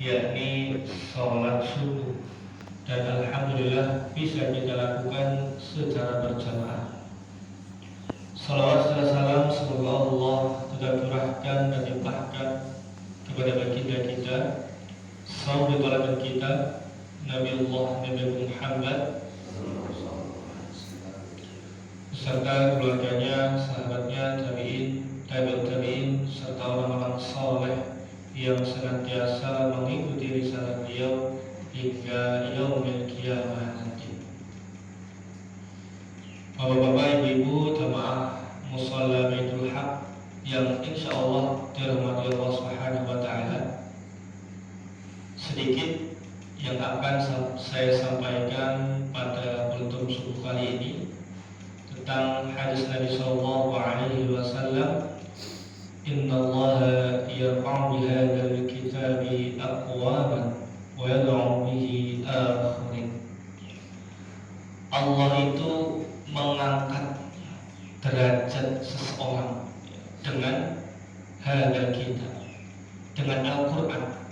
yakni sholat subuh, dan alhamdulillah bisa kita lakukan secara berjamaah. Salawat serta salam semoga Allah tetap curahkan dan limpahkan kepada baginda kita, sahabat teladan kita, Nabi Muhammad beserta keluarganya, sahabatnya, tabi'ut tabi'in, serta orang-orang saleh yang senantiasa mengikuti risalah beliau hingga yaumil qiyamah nanti. Bapak-bapak, ibu-ibu, jamaah musalla Baitul Haq yang insyaallah dirahmati Allah Subhanahu wa taala, sedikit yang akan saya sampaikan pada kultum subuh kali ini tentang hadis Nabi sallallahu alaihi wasallam, innallaha yarfa'u bihadzal kitabi aqwaman wa yad'u bihi akharin. Allah itu mengangkat derajat seseorang dengan hadzal kitab, dengan Al-Qur'an.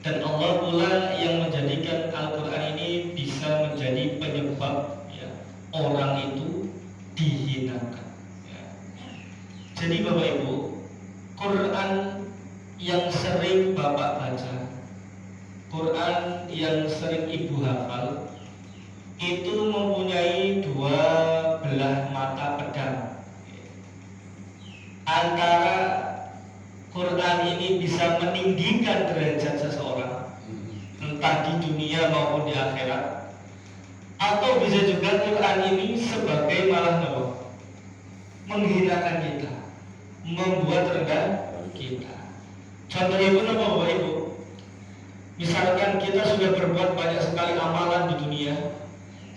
Dan Allah pula yang menjadikan Al-Qur'an ini bisa menjadi penyebab orang itu dihinakan. Jadi Bapak Ibu, Quran yang sering Bapak baca, Quran yang sering Ibu hafal, itu mempunyai dua belah mata pedang. Antara Quran ini bisa meninggikan derajat seseorang, entah di dunia maupun di akhirat, atau bisa juga Quran ini sebagai malah menghinakan kita, membuat rendah kita. Contohnya pun apa Bapak Ibu? Misalkan kita sudah berbuat banyak sekali amalan di dunia,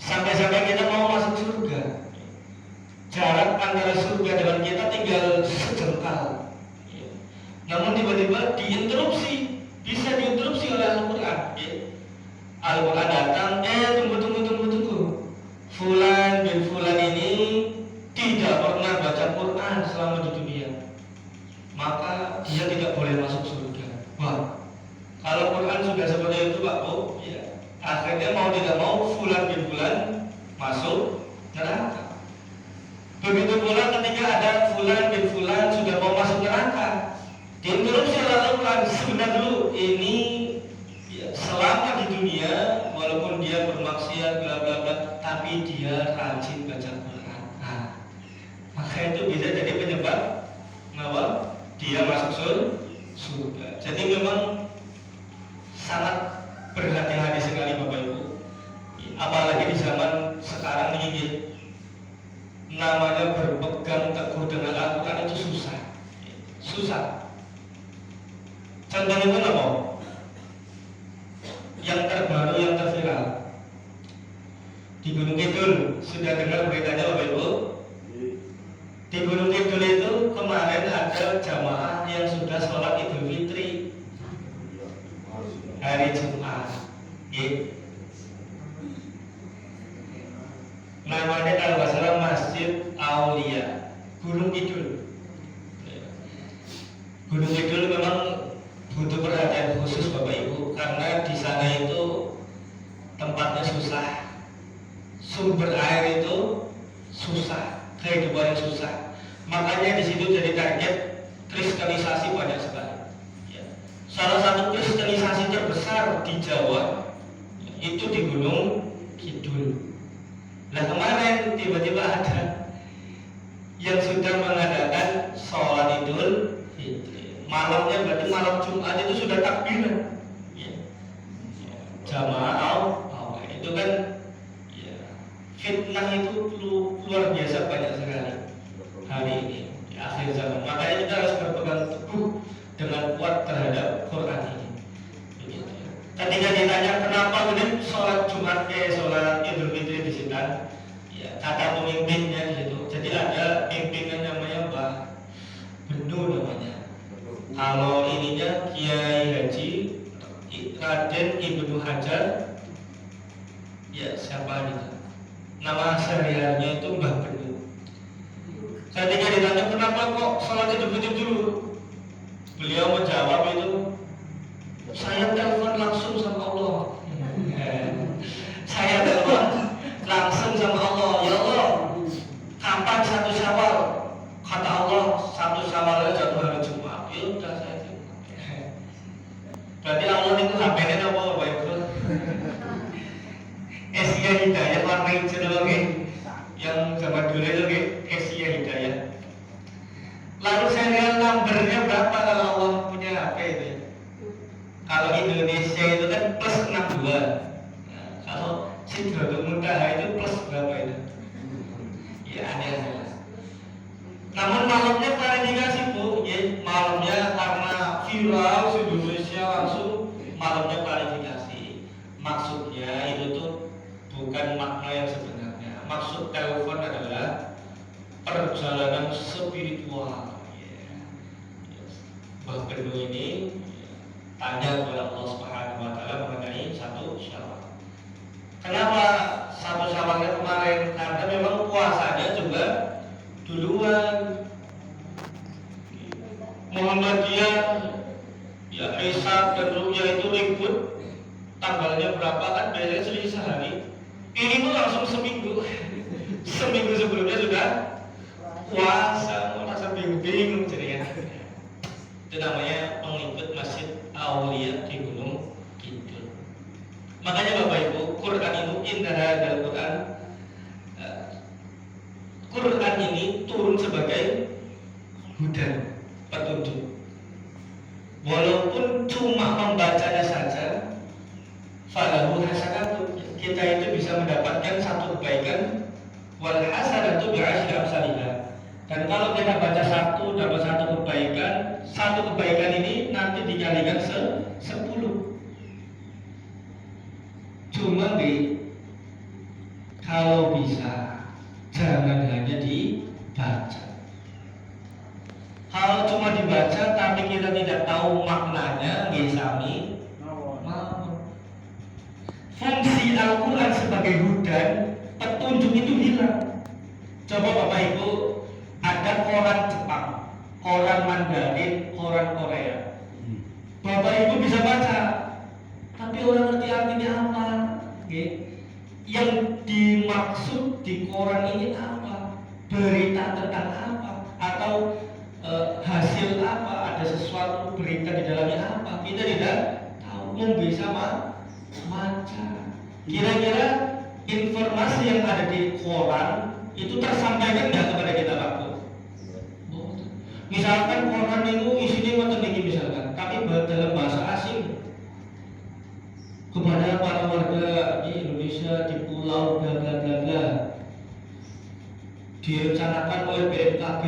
sampai-sampai kita mau masuk surga. Jarak antara surga dengan kita tinggal sejengkal. Namun tiba-tiba diinterupsi, bisa diinterupsi oleh Al-Quran. Al-Quran datang, tunggu. Fulan bin Fulan ini tidak pernah baca Quran selama di dunia, maka dia tidak boleh masuk surga. Wah, kalau Quran sudah seperti itu Pak Bu, akhirnya mau tidak mau Fulan bin Fulan masuk neraka. Begitu pula ketika ada Fulan bin Fulan sudah mau masuk neraka, diinterupsi oleh Al-Quran, sebentar dulu, ini selama di dunia walaupun dia bermaksiat bla bla bla, tapi dia rajin baca Quran. Maka itu bisa jadi penyebab bahwa dia masuk surga. Jadi memang sangat berhati-hati sekali Bapak Ibu. Apalagi di zaman sekarang ini, namanya berpegang teguh dengan Al-Quran itu susah. Contohnya itu apa? Yang terbaru, yang terviral di Gunung Kidul, sudah dengar beritanya Bapak Ibu? Di Gunung Kidul itu kemarin ada jamaah yang sudah sholat Idul Fitri hari Jumat. Namanya kalau nggak salah Masjid Aulia, Gunung Kidul. Gunung Kidul memang butuh perhatian khusus Bapak Ibu, karena di sana itu tempatnya susah, sumber air itu susah, kehidupan susah. Makanya di situ jadi target kristenisasi banyak sekali. Salah satu kristenisasi terbesar di Jawa itu di Gunung Kidul. Nah kemarin tiba-tiba ada yang sudah mengadakan sholat Idul Fitri. Malamnya berarti malam Jumat itu sudah takbiran. Jamaah awal itu kan fitnah itu luar biasa banyak sekali hari ini di akhir zaman. Makanya kita harus berpegang teguh dengan kuat terhadap Quran ini. Begitu. Ketika ditanya kenapa kemudian sholat Jumat sholat Idul Fitri di sini, kata pemimpinnya gitu. Jadi ada pimpinan namanya Mbah Bendu namanya. Kalau ininya Kiai Haji Raden Ibnu Hajar, siapa gitu? Nama sehari-harinya itu Mbah Bendu. Ketika ditanya kenapa kok sholat Idul Fitri dulu, beliau menjawab itu saya telepon langsung sama Allah. Saya telepon langsung sama Allah. Ya Allah, kapan 1 Syawal? Kata Allah 1 Syawal jatuh hari Jumat. Ya udah saya terima. Berarti Allah itu HP-nya apa Bapak Ibu? Asia Hidayah warna hijau dulu yang zaman dulu itu Asia Hidayah. Lalu serial numbernya berapa kalau Allah punya HP itu? Kalau Indonesia itu kan plus 62. Nah, kalau Sidratul Muntaha itu plus berapa itu? Ya aneh-aneh. Namun malamnya klarifikasi Bu, ya, malamnya karena viral di Indonesia langsung malamnya klarifikasi. Maksudnya itu tuh bukan makna yang sebenarnya. Maksud telepon adalah perjalanan spiritual. Mbah Benu ini tanya kepada Allah Subhanahu wa taala mengenai 1 Syawal. Kenapa 1 Syawalnya kemarin? Karena memang puasanya juga duluan. Muhammadiyah ya Hisab dan Ru'yah itu ribut tanggalnya berapa kan biasanya selisih sehari. Ini tuh langsung seminggu. Seminggu sebelumnya sudah puasa, merasa bingung jadinya. Itu namanya pengikut Masjid Aulia di Gunung Kidul. Makanya Bapak Ibu, Quran itu indah dalam Quran. Quran ini turun sebagai hudan, petunjuk. Walaupun cuma membacanya saja, falahu hasanatun, kita itu bisa mendapatkan 1 kebaikan, wal hasanatu bi'asyri amsalihha. Dan kalau kita baca 1 dapat 1 kebaikan, 1 kebaikan ini nanti dikalikan 10. Cuma kalau bisa jangan hanya dibaca. Kalau cuma dibaca tapi kita tidak tahu maknanya, ngesami mau. Fungsi Al-Quran sebagai hudan, petunjuk itu hilang. Coba Bapak Ibu, ada koran Jepang, koran Mandarin, koran Korea. Bapak Ibu bisa baca, tapi orang ngerti artinya apa? Yang dimaksud di koran ini apa? Berita tentang apa? Atau hasil apa? Ada sesuatu berita di dalamnya apa? Kita tidak tahu. Yang bisa baca. Kira-kira informasi yang ada di koran itu tersampaikan nggak kepada kita Pak? Misalkan koran itu isinya ngoten niki misalkan, tapi dalam bahasa asing kepada para warga di Indonesia di pulau bla bla bla bla direncanakan oleh BMKG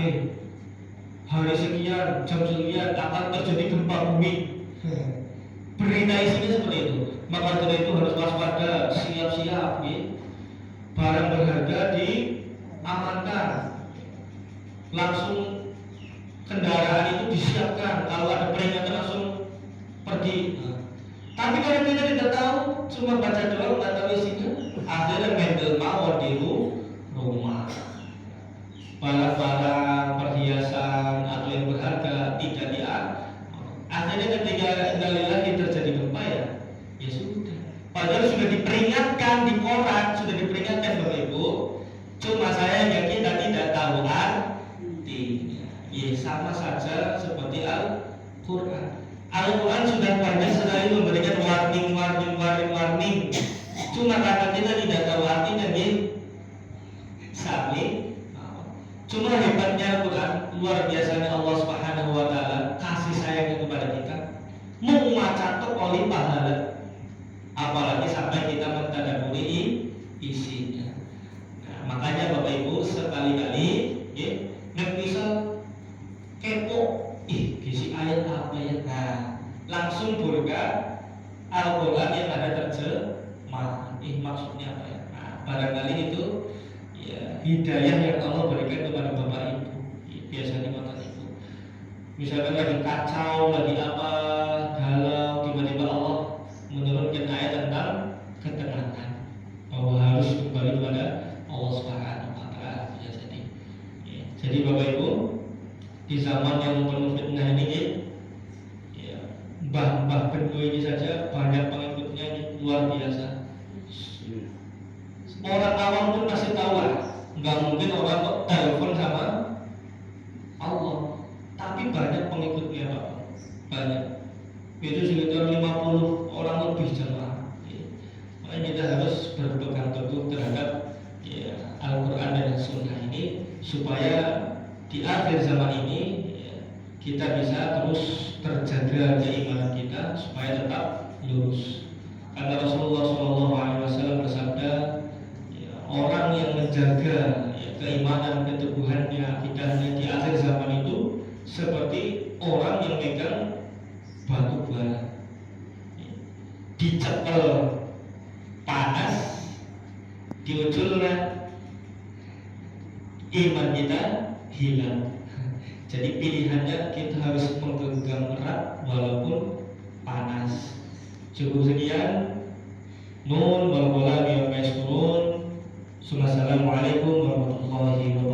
hari sekian jam sekian akan terjadi gempa bumi. Berita isinya seperti itu. Maka dari itu harus waspada, siap-siap, barang berharga diamankan, langsung kendaraan itu disiapkan, kalau ada peringatan langsung pergi. Tapi kalau kita tidak tahu, cuma baca doang, nggak tahu isinya, akhirnya mendel mawar di rumah. Barang-barang perhiasan atau yang berharga tidak akhirnya ketika innalillahi terjadi gempa ya sudah. Padahal sudah diperingatkan di koran, sudah diperingatkan Bapak Ibu. Cuma saya yang kita tidak tahu artinya. Ya sama saja seperti Al-Quran. Al-Quran sudah banyak sekali memberikan warning. Cuma karena kita tidak tahu artinya cuma hebatnya Al-Quran, luar biasanya Allah Subhanahu wa taala kasih sayangnya kepada kita, mau macatok oleh pahala, apalagi sampai kita mentadaburi isinya. Nah, makanya Bapak Ibu sekali-kali misal kepo, isi ayat apa ya? Nah, langsung buka Al-Quran yang ada terjemahan, maksudnya apa ya? Nah, barangkali itu ya hidayah yang Allah berikan kepada Bapak Ibu. Biasanya kata itu, misalkan lagi kacau, lagi apa, galau, tiba-tiba Allah menurunkan ayat tentang ketenangan, bahwa harus kembali kepada Allah Subhanahu wa taala. Jadi Bapak Ibu, di zaman yang penuh fitnah ini, Mbah Benu ini saja banyak pengikutnya ini luar biasa. Orang awam pun pasti tahu lah, nggak mungkin orang kok telepon sama Allah. Tapi banyak pengikutnya Pak, banyak. Itu sekitar 50 orang lebih jemaah. Makanya kita harus berpegang teguh terhadap Al-Quran dan Sunnah ini supaya di akhir zaman ini kita bisa terus terjaga keimanan kita supaya tetap lurus. Karena Rasulullah SAW bersabda, orang yang menjaga keimanan, keteguhannya, akidahnya di akhir zaman itu seperti orang yang megang batu bara, dicekel panas, di ujungnya iman kita hilang. Jadi pilihannya kita harus menggenggam erat walaupun panas. Cukup sekian. Nun wal qalam ya. Assalamualaikum warahmatullahi wabarakatuh.